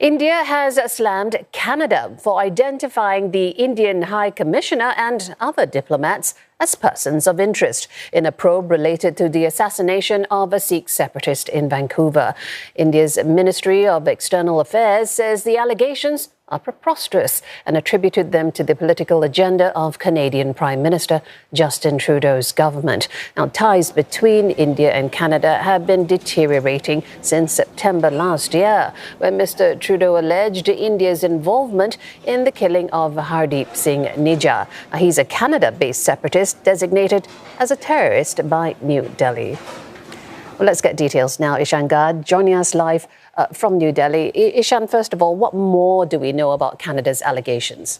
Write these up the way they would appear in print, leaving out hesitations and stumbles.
India has slammed Canada for identifying the Indian High Commissioner and other diplomats as persons of interest in a probe related to the assassination of a Sikh separatist in Vancouver. India's Ministry of External Affairs says the allegations are preposterous and attributed them to the political agenda of Canadian Prime Minister Justin Trudeau's government. Now, ties between India and Canada have been deteriorating since September last year, when Mr Trudeau alleged India's involvement in the killing of Hardeep Singh Nijjar. He's a Canada-based separatist designated as a terrorist by New Delhi. Well, let's get details now. Ishan Garg joining us live from New Delhi. Ishan, first of all, what more do we know about Canada's allegations?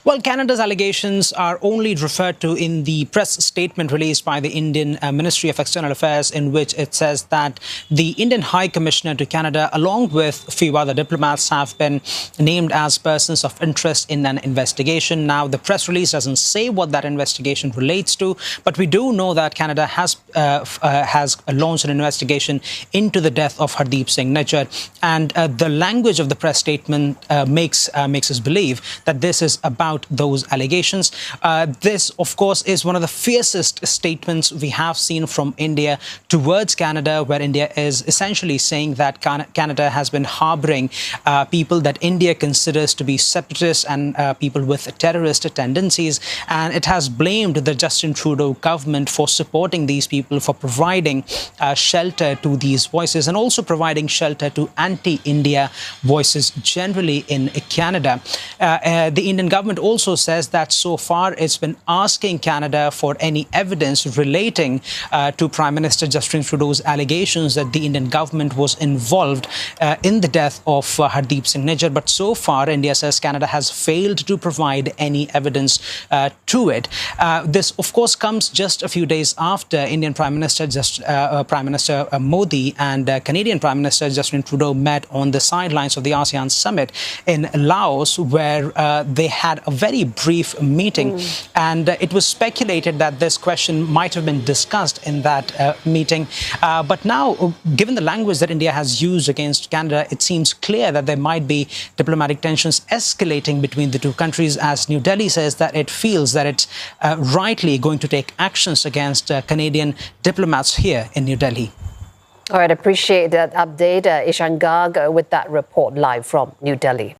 Well, Canada's allegations are only referred to in the press statement released by the Indian Ministry of External Affairs, in which it says that the Indian High Commissioner to Canada, along with a few other diplomats, have been named as persons of interest in an investigation. Now, the press release doesn't say what that investigation relates to, but we do know that Canada has launched an investigation into the death of Hardeep Singh Nijjar, and the language of the press statement makes us believe that this is about those allegations. This, of course, is one of the fiercest statements we have seen from India towards Canada, where India is essentially saying that Canada has been harboring people that India considers to be separatists and people with terrorist tendencies. And it has blamed the Justin Trudeau government for supporting these people, for providing shelter to these voices, and also providing shelter to anti-India voices generally in Canada. The Indian government also says that so far it's been asking Canada for any evidence relating to Prime Minister Justin Trudeau's allegations that the Indian government was involved in the death of Hardeep Singh Nijjar. But so far, India says Canada has failed to provide any evidence to it. This, of course, comes just a few days after Indian Prime Minister Modi and Canadian Prime Minister Justin Trudeau met on the sidelines of the ASEAN summit in Laos, where they had a very brief meeting. And it was speculated that this question might have been discussed in that meeting. But now, given the language that India has used against Canada, it seems clear that there might be diplomatic tensions escalating between the two countries, as New Delhi says that it feels that it's rightly going to take actions against Canadian diplomats here in New Delhi. All right, appreciate that update. Ishan Garg with that report live from New Delhi.